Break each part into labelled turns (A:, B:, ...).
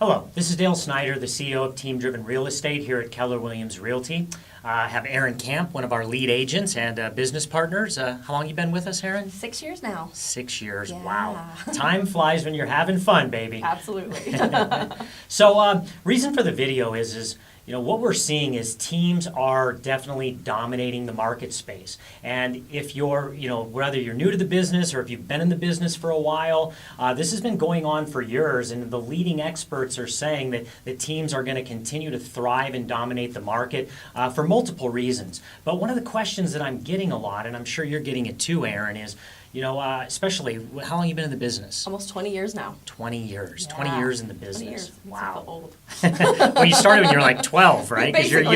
A: Hello, this is Dale Snyder, the CEO of Team Driven Real Estate here at Keller Williams Realty. I have Erin Camp, one of our lead agents and business partners. How long you been with us, Erin?
B: 6 years now.
A: 6 years,
B: Yeah.
A: wow. Time flies when you're having fun, baby.
B: Absolutely.
A: So, reason for the video is what we're seeing is teams are definitely dominating the market space. And if you're, whether you're new to the business or if you've been in the business for a while, this has been going on for years. And the leading experts are saying that teams are going to continue to thrive and dominate the market for multiple reasons. But one of the questions that I'm getting a lot, and I'm sure you're getting it too, Erin, is, especially, how long have you been in the business?
B: Almost 20 years now.
A: 20 years.
B: Yeah.
A: 20 years in the
B: 20
A: business.
B: years.
A: Wow.
B: I feel old.
A: Well, you started when you were like 12, right? Because you're
B: Basically,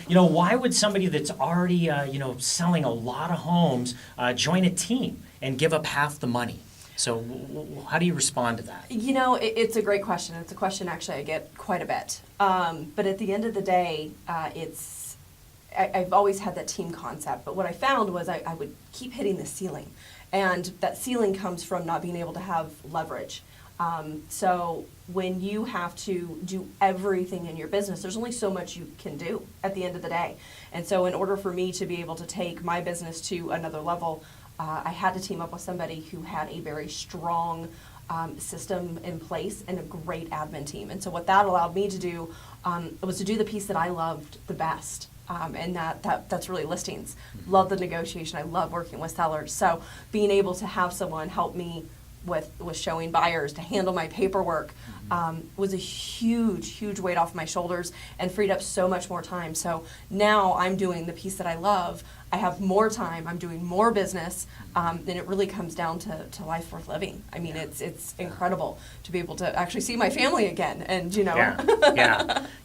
A: young. Why would somebody that's already, selling a lot of homes join a team and give up half the money? So how do you respond to that?
B: It's a great question. It's a question actually I get quite a bit. But at the end of the day, I've always had that team concept, but what I found was I would keep hitting the ceiling. And that ceiling comes from not being able to have leverage. So when you have to do everything in your business, there's only so much you can do at the end of the day. And so in order for me to be able to take my business to another level, I had to team up with somebody who had a very strong system in place and a great admin team. And so what that allowed me to do was to do the piece that I loved the best. And that's really listings. Love the negotiation. I love working with sellers. So being able to have someone help me with showing buyers, to handle my paperwork, was a huge weight off my shoulders and freed up so much more time. So now I'm doing the piece that I love. I have more time. I'm doing more business. And it really comes down to life worth living. I mean, it's incredible to be able to actually see my family again. And,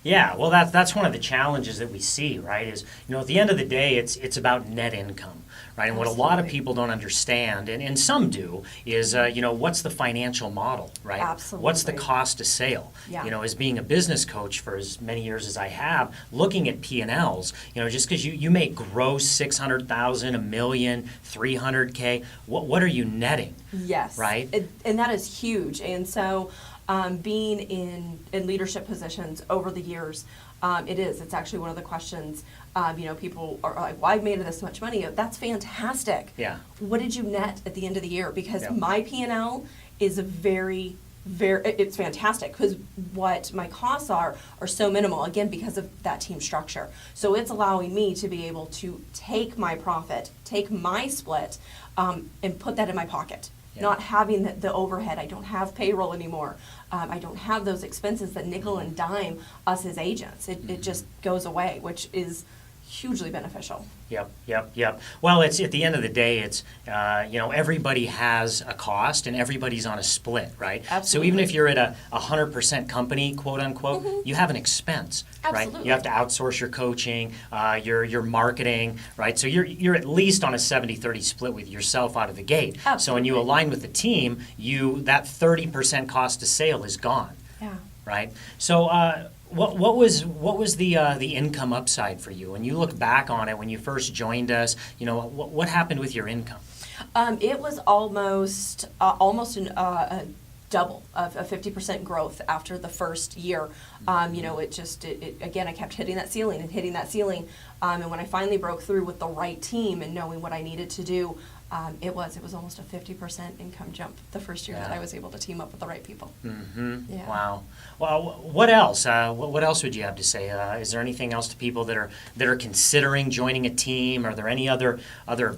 A: Yeah. Well, that's one of the challenges that we see, right? Is, at the end of the day, it's about net income, right? And what a lot of people don't understand, and some do, is, what's the financial model, right?
B: Absolutely.
A: What's the cost of sale?
B: Yeah.
A: As being a business coach for as many years as I have, looking at P&Ls, just because you may gross 600,000, $1 million, 300K, what are you netting?
B: Yes.
A: Right?
B: And that is huge. And so being in leadership positions over the years, it's actually one of the questions, people are like, well, I've made this much money. That's fantastic.
A: Yeah.
B: What did you net at the end of the year? Because
A: Yeah.
B: my P&L is it's fantastic because what my costs are so minimal, again, because of that team structure. So it's allowing me to be able to take my profit, take my split, and put that in my pocket.
A: Yeah.
B: Not having the overhead. I don't have payroll anymore. I don't have those expenses that nickel and dime us as agents. It just goes away, which is hugely beneficial. Yep.
A: Well, it's at the end of the day, it's everybody has a cost and everybody's on a split, right?
B: Absolutely.
A: So even if you're at a 100% company, quote unquote, you have an expense,
B: Absolutely.
A: right? You have to outsource your coaching, your marketing, right? So you're at least on a 70-30 split with yourself out of the gate.
B: Absolutely.
A: So when you align with the team, that 30% cost of sale is gone.
B: Yeah.
A: Right? So what was the income upside for you? When you look back on it, when you first joined us, what happened with your income?
B: It was almost a double of a 50% growth after the first year. Again, I kept hitting that ceiling and hitting that ceiling. And when I finally broke through with the right team and knowing what I needed to do, it was almost a 50% income jump the first year that I was able to team up with the right people.
A: Mm-hmm.
B: Yeah.
A: Wow. Well, what else? What else would you have to say? Is there anything else to people that are considering joining a team? Are there any other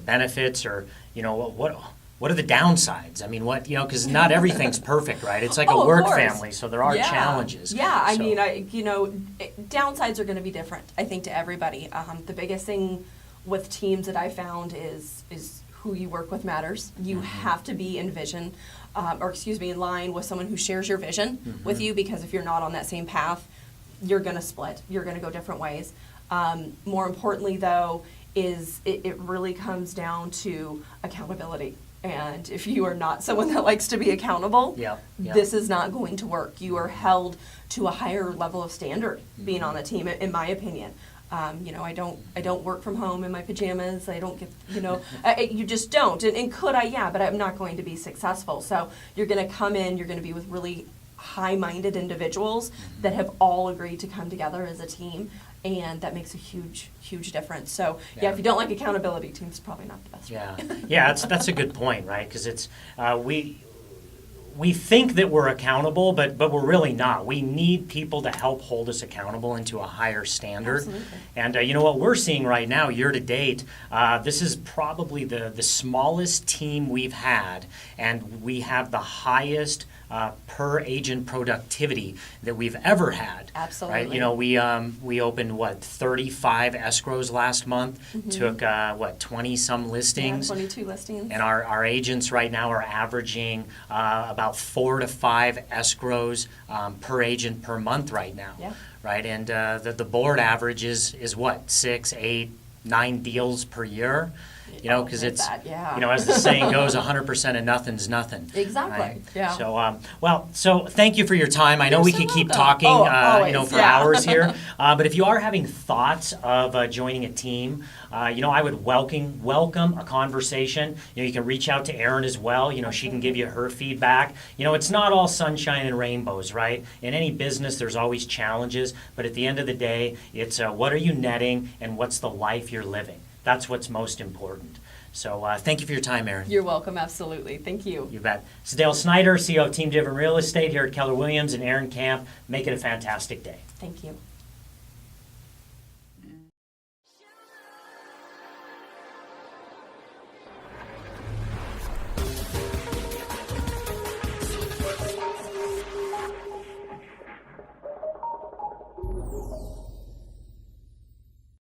A: benefits, or what are the downsides? I mean, because not everything's perfect, right? It's like a work family, so there are challenges.
B: Yeah, I mean, downsides are going to be different, I think, to everybody. The biggest thing with teams that I found is who you work with matters. You have to be in line with someone who shares your vision with you, because if you're not on that same path, you're going to split. You're going to go different ways. More importantly, though, is it really comes down to accountability. And if you are not someone that likes to be accountable, this is not going to work. You are held to a higher level of standard being on a team, in my opinion. I don't work from home in my pajamas. I don't get, you just don't. And could I? Yeah, but I'm not going to be successful. So you're going to come in, you're going to be with really high-minded individuals that have all agreed to come together as a team, and that makes a huge, huge difference. So, if you don't like accountability, team's probably not the best.
A: Yeah, that's a good point, right? Because it's we think that we're accountable, but we're really not. We need people to help hold us accountable into a higher standard.
B: Absolutely.
A: And you know what we're seeing right now, year to date, this is probably the smallest team we've had, and we have the highest per agent productivity that we've ever had.
B: Absolutely.
A: Right? You know, we opened 35 escrows last month, took 20 some listings.
B: Yeah, 22 listings.
A: And our agents right now are averaging about 4 to 5 escrows per agent per month right now.
B: Yeah.
A: Right, and the board average is what, 6, 8, 9 deals per year. You know, because it's, you know, as the saying goes, 100% of nothing's nothing.
B: Exactly.
A: Right?
B: Yeah.
A: So, so thank you for your time. I know
B: You're
A: we
B: so
A: could keep
B: welcome.
A: talking, you know, for
B: yeah.
A: hours here. But if you are having thoughts of joining a team, you know, I would welcome a conversation. You know, you can reach out to Erin as well. You know, she can give you her feedback. You know, it's not all sunshine and rainbows, right? In any business, there's always challenges. But at the end of the day, it's what are you netting and what's the life you're living. That's what's most important. So thank you for your time, Erin.
B: You're welcome, absolutely. Thank you.
A: You bet. This is Dale Snyder, CEO of Team Driven Real Estate here at Keller Williams and Erin Camp. Make it a fantastic day.
B: Thank you.